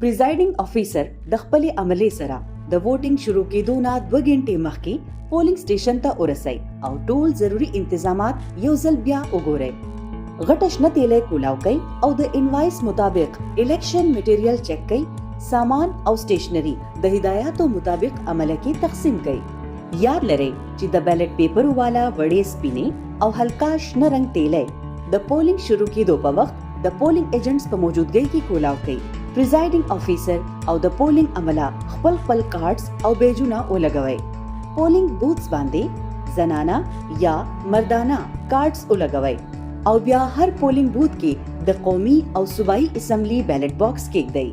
Presiding officer د خپل عملې سره د ووټینګ شروع کېدو نه 2 غنټې مخکې پولینګ سټیشن ته ورسئ او ټول ضروری انتظامات یو ځل بیا وګورئ. غټه شنه تیلې کولاو کوي او د انوایس مطابق الیکشن میټیریل چیک کوي، سامان او سټیشنری د هدایاتو مطابق عمله کې تقسیم کوي. یاد لرئ چې د بیلټ پیپر والا وړې سپینې او هلکا شنه رنگ تیلې د پولینګ شروع کېدو په وخت د پولینګ ایجنټس په موجودګۍ کې کولاو کوي. پریزایډینګ افیسر او د پولینګ عمله خپل کارډز او بیجونه ولګوي. پولینګ بوتس باندې زنانه یا مردانه کارډز ولګوي او بیا هر پولینګ بوت کې د قومي او صوبایي اسمبلی بیلټ باکس کېږدئ.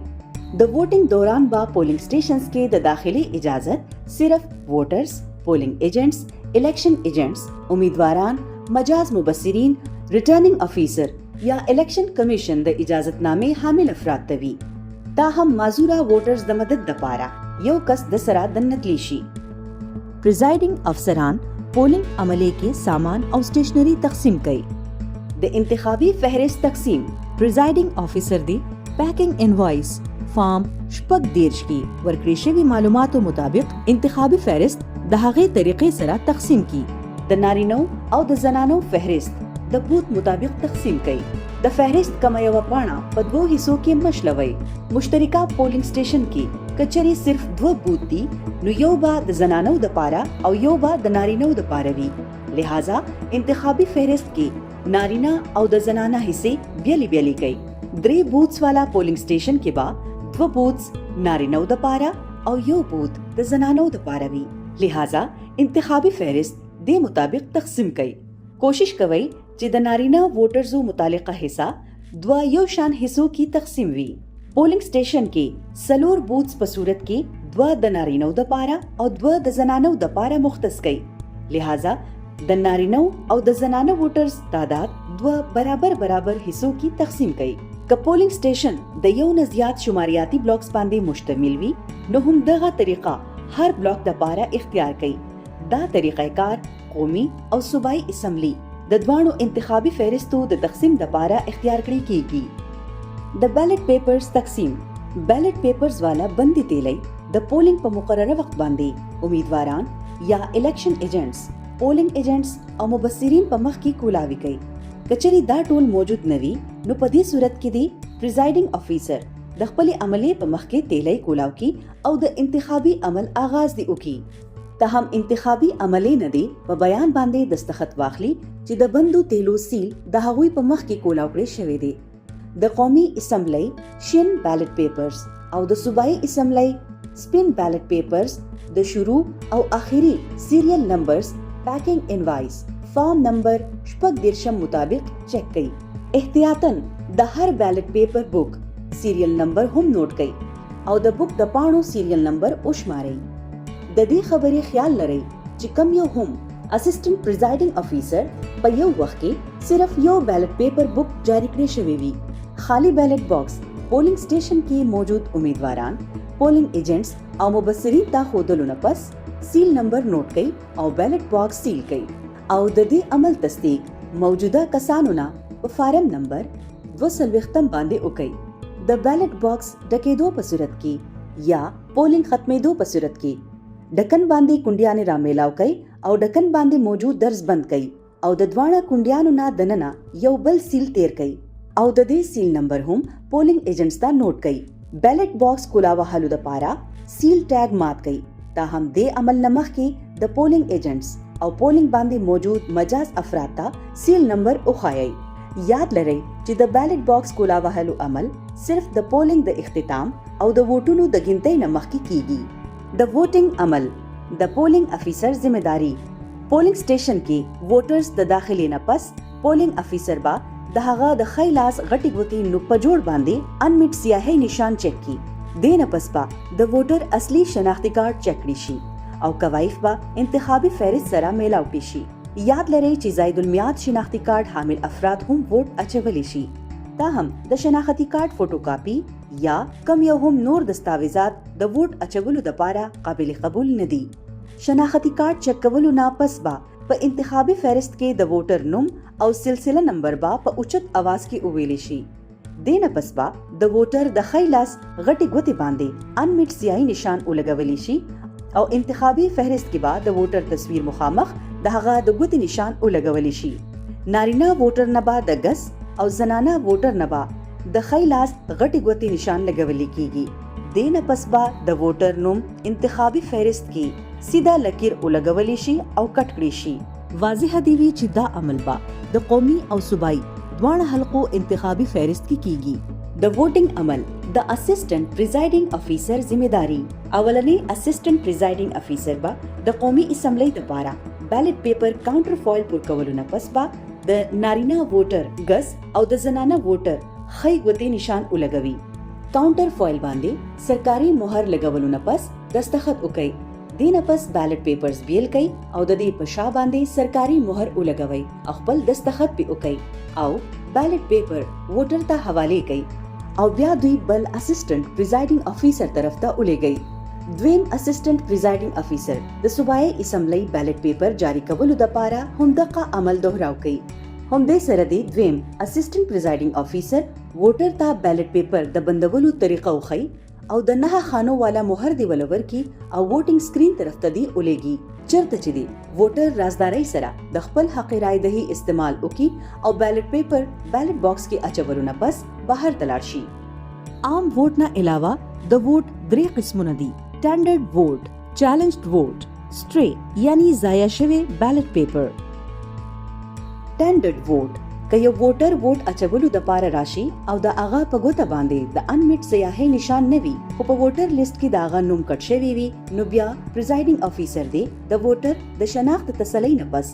د ووټینګ دوران با پولینګ سټیشنز کې د داخلي اجازت صرف ووټرز، پولینګ ایجنټس، الیکشن ایجنټس، امیدواران، مجاز مبصرین، ریټرنینګ افیسر یا الیکشن کمیشن د اجازت نامې حامل افراد ته وي. تاهم معذوره ووټرز د مدد لپاره یو کس د سره دننتلی شي. پریزایډینګ افسران پولینګ عملې کې سامان او سټیشنری تقسیم کوي. د انتخابي فهرست تقسیم پریزایډینګ افیسر دی پیکینګ انوایس فارم شپږ دیرش کې ورکړې شوي معلوماتو مطابق انتخابي فهرست د هغې طریقې سره تقسیم کی. د نارینو او د زنانو فهرست د بوت مطابق تقسیم کړي. د فهرست کمه یوه پاڼه په 2 حصو کې مشلوي. مشترکه پولینګ سټیشن کې کچري صرف 2 بوت دي نو یو به د زنانو د پاره او یو به د نارینو د پاره وي. لہذا انتخابي فهرست کې نارینه او د زنانه حصے بیلی بیلی کوي. 3 بوتس والا پولینګ سټیشن کې به 2 بوتس نارینو د پاره او یو بوت د زنانو د پاره وي. لہذا انتخابي فهرست د مطابق تقسیم کوي. کوشش کوي چې د نارینه ووټرزو متعلقه حصہ 2 یو شان حصوں کی تقسیم وي. پولینګ سټیشن کې 4 بوتس په صورت کې 2 د نارینو د پاره او 2 د زنانو د پاره مختص کړي. لہذا د نارینو او د زنانو ووټرز تعداد 2 برابر حصوں کی تقسیم کړي. که پولینګ سټیشن د یو نه زیات شماریاتي بلاکس باندې مشتمل وي نو هم دغه طریقه هر بلاک د پاره اختیار کړي. دا طریقه کار قومي او صوبایي اسمبلی د دوانو انتخابي فهرستو د تقسیم د پاره اختیار کړی کیږي. د بیلټ پیپرز تقسیم بیلټ پیپرز والا بندي تیلي د پولینګ په مقرره وخت باندې امیدواران یا الیکشن ایجنټس، پولینګ ایجنټس او مبصرین په مخ کې کولاوي کوي. کچري دا ټول موجود نوي نو په دې صورت کې دی پریزایډینګ افیسر د خپل عملې په مخ کې تیلي کولاو کی او د انتخابي عمل آغاز دی وکي. تاهم انتخابي عملې نه دی په بیان باندې دستخط واخلي چې د بندو تیلو سیل د هغوی په مخ کې کولاو کړی شوی دی. د قومي اسمبلی شین بیلټ پیپرز او د صوبایي اسمبلی سپین بیلټ پیپرز د شروع او آخري سیریل نمبرز پیکینګ انوایس فارم نمبر 14 مطابق چیک کړئ. احتیاطاً د هر بیلټ پیپر بک سیریل نمبر هم نوٹ کړئ او د بک د پاڼو سیریل نمبر وشمارئ. د دې خبرې خیال لرئ چې کم یو هم اسسټنټ پریزایډینګ افیسر په یو وخت کې صرف یو بیلټ پیپر بک جاری کړی شوی وي. خالی بیلټ باکس پولینګ سټیشن کې موجود امیدواران، پولینګ ایجنټس او مبصرین ته ښودلو نه پس سیل نمبر نوٹ کړئ او بیلټ باکس سیل کړئ او د دې عمل تصدیق موجوده کسانو نه په فارم نمبر 240 باندې وکړئ. د بیلټ باکس ډکېدو په صورت کې یا پولینګ ختمېدو په صورت کې ډکن باندې کونډیانې را میلاو کړئ او ډکن باندې موجود درز بند کړئ او د دواړه کونډیانو نه دننه یو بل سیل تیر کړئ او د دې سیل نمبر هم پولینګ ایجنټس ته نوٹ کړئ. بیلټ باکس کولاوهلو د پاره سیل ټیګ مات کړئ. تاهم دې عمل نه مخکې د پولینګ ایجنټس او پولینګ باندې موجود مجاز افراد ته سیل نمبر وښایئ. یاد لرئ چې د بیلټ باکس کولاوهلو عمل صرف د پولینګ د اختتام او د ووټونو د ګنتۍ نه مخکې کیږي. د ووټینګ عمل د پولینګ افیسر ذمہ داری. پولینګ سټیشن کې ووټرز د داخلي نه پس پولینګ افیسر با د هغه د خی لاس غټي ګوتې نو په جوړ باندې انمیټ سیاهي نشان چک کی. دې نه پس با د ووټر اصلي شناختی کارت چک کړي شي او کوایف با انتخابي فهرست سره میلاو کړي شي. یاد لرئ چې زائد المیعاد شناختی کارت حامل افراد هم ووټ اچولی شي. تاهم د شناختی کارت فوټوکاپي یا کم یو هم نور دستاویزات د ووټ اچولو لپاره قابل قبول نه دي. شناختی کارت چک کولو نه پس با په انتخابي فهرست کې د ووټر نوم او سلسله نمبر با په اوچت आवाज کې وویل شي. دینه پس با د ووټر د ښی لاس غټې ګوتې باندې انمیټ سیاهي نشان ولګولی شي او انتخابي فهرست کې به د ووټر تصویر مخامخ د هغه د ګوتې نشان ولګولی شي. نارینه ووټر نه به د ګس او زنانه ووټر نه به د ښی لاس غټې ګوتې نشان لګولی کیږي. دینه پس به د ووټر نوم انتخابي فهرست کې سیده لکیر ولګولی شي او کټ کړی شي. واضح دی وی چې دا عمل به د قومي او صوبایي دواړه حلقو انتخابي فهرست کې کیږي. د ووټینګ عمل د اسسټنټ پریزایډینګ افیسر ذمہداري. اولنی اسسټنټ پریزایډینګ افیسر به د قومي اسمبلی لپاره بیلټ پیپر کاونټر فایل پر کولو نه پس به د نارینه ووټر ګس او د زنانه ووټر ښی ګوتې نشان ولګوي. کاونټر فایل باندې سرکاري مهر لګولو نه پس دستخط وکړي. دینه پس بیلټ پیپرز بیل کړئ او د دې په شا باندې سرکاري مهر ولګوي او خپل دستخط پې وکړئ او بیلټ پیپر ووټر ته حواله کړئ او بیا دوی بل اسسټنټ پریزایډینګ افیسر طرف ته ولېږئ. دویم اسسټنټ پریزایډینګ افیسر د صوبایي اسمبلی بیلټ پیپر جاری کولو لپاره همدغه عمل دوهراو کوي. همدې سره دی دویم اسسټنټ پریزایډینګ افیسر ووټر ته بیلټ پیپر د بندولو طریقه وښيي او د 9 خانو والا مهر دی ولور کی او ووټینګ سکرین طرف ته دی ولېږي. چرته چې دی ووټر رازدارۍ سره د خپل حق رائے دهي استعمال وکي او بیلټ پیپر بیلټ باکس کې اچولو نه پس بهر تلاړ شي. عام ووټ نه علاوه د ووټ 3 قسمونه دي: سټانډرډ ووټ، چیلنجډ ووټ، سټری یعنی ضایع شوی بیلټ پیپر. سټانډرډ ووټ که یو ووټر ووټ اچولو د پاره راشي او د هغه په ګوته باندې د انمیټ سیاهي نشان نه وي خو په ووټر لیست کې د هغه نوم کټ شوی وي نو بیا پریزایډینګ افیسر دی د ووټر د شناخت تسلی نه پس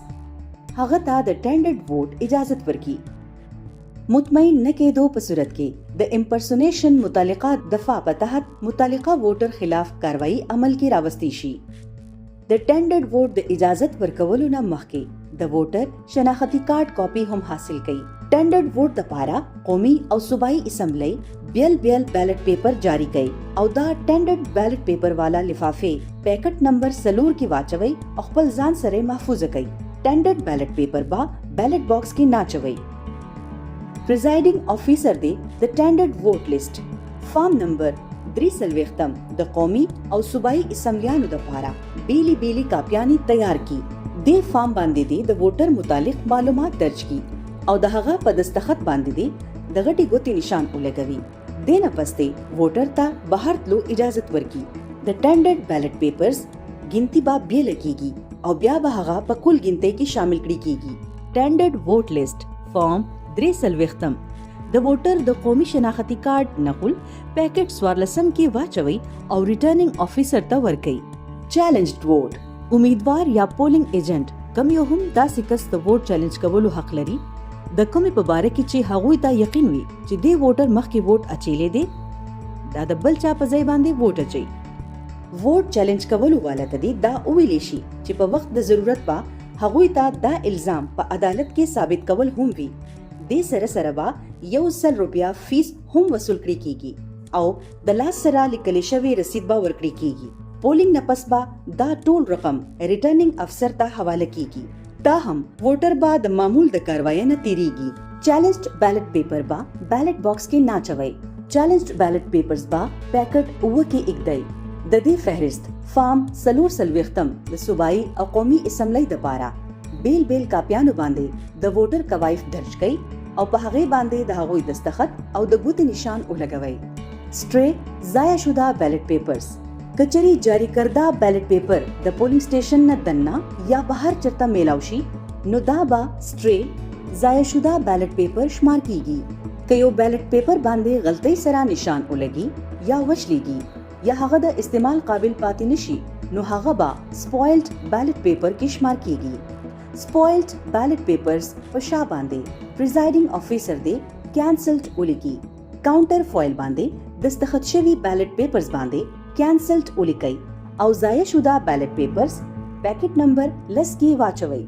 هغه ته د سټانډرډ ووټ اجازت ورکړي. مطمئن نه کېدو په صورت کې د امپرسونیشن متعلقه دفعه په تحت متعلقه ووټر خلاف کاروایی عمل کې راوستي شي. د سټانډرډ ووټ د اجازت ورکولو نه مخکې د ووټر شناختی کارت کاپی هم حاصل کړي. سټانډرډ ووټ لپاره قومي او صوبایي اسمبلی بیل بیلټ پیپر جاری کړي او دا سټانډرډ بیلټ پیپر والا لفافه پیکټ نمبر 4 کې واچوي او خپل ځان سره محفوظ کړي. سټانډرډ بیلټ پیپر با بیلټ باکس کې ناچوي. پریزایډینګ افیسر دی د سټانډرډ ووټ لیست فارم نمبر 3 د قومي او صوبایي اسمبلیانو لپاره بیلی کاپیانی تیار کی. دې فارم باندې دی د ووټر متعلق معلومات درج کی او د هغه په دستخط باندې دی د غټي ګوتې نشان ولګوي. دینه پسته ووټر ته بهر تلو اجازت ورکي. د سټانډرډ بیلټ پیپرز ګنتی با بیل کیږي او بیا به هغه په کل ګنتی کې شامل کړي کیږي. سټانډرډ ووټ لیست فارم 3 د ووټر د قومي شناختی کارت نقل پیکټ 14 کې واچوي او ریټرنینګ افیسر ته ورکړي. چیلنجډ ووټ امیدوار یا پولینګ ایجنټ کوم یو هم داسې کس د ووټ چیلنج کولو حق لري د کومې په باره کې چې هغوی ته یقین وي چې دې ووټر مخکې ووټ اچیلې دی دا د بل چا په ځای باندې ووټ اچي. ووټ چیلنج کولو والا ته دی دا ویلی شي چې په وخت د ضرورت با هغوی ته دا الزام په عدالت کې ثابت کول هم وي. دې سره با 100 روپیا فیس هم وصول کړی کیږي او د لاس سره لیکل شوی رسید با ورکړي کیږي. پولینګ نه پس با دا ټول رقم ریټرنینګ افسر ته حواله کیږي. تاهم ووټر با د معمول د کاروایی نه تیریږي. چیلنجډ بیلټ پیپر با بیلټ باکس کې ناچوي. چیلنجډ بیلټ پیپرز با پیکټ اوه کې اګدای. د دې فهرست فارم 4 د صوبایي او قومي اسمبلی لپاره بیل کاپیانو باندې د ووټر کوایف درج کړي او په هغه باندې د هغوی دستخط او د ګوتې نشان ولګوي. سټری ضایع شوه بیلټ پیپرز کچری جاری کرده بیلټ پیپر د پولینګ سټیشن نه دننه یا بهر چرته میلاو شي نو دا با سټری ضایع شوه بیلټ پیپر شمار کیږي. که یو بیلټ پیپر باندې غلطۍ سره نشان ولګي یا وشلېږي یا هغه د استعمال قابل پاتې نشي نو هغه با سپویلډ بیلټ پیپر کې شمار کیږي. سپویلډ بیلټ پیپرز په شا باندې پریزایډینګ افیسر دی کینسلډ ولیکي. کاونټر فایل باندې دستخط شوی بیلټ پیپرز باندې کینسلډ ولیکي او ضایع شوه بیلټ پیپرز پیکټ نمبر 10 کې واچوي.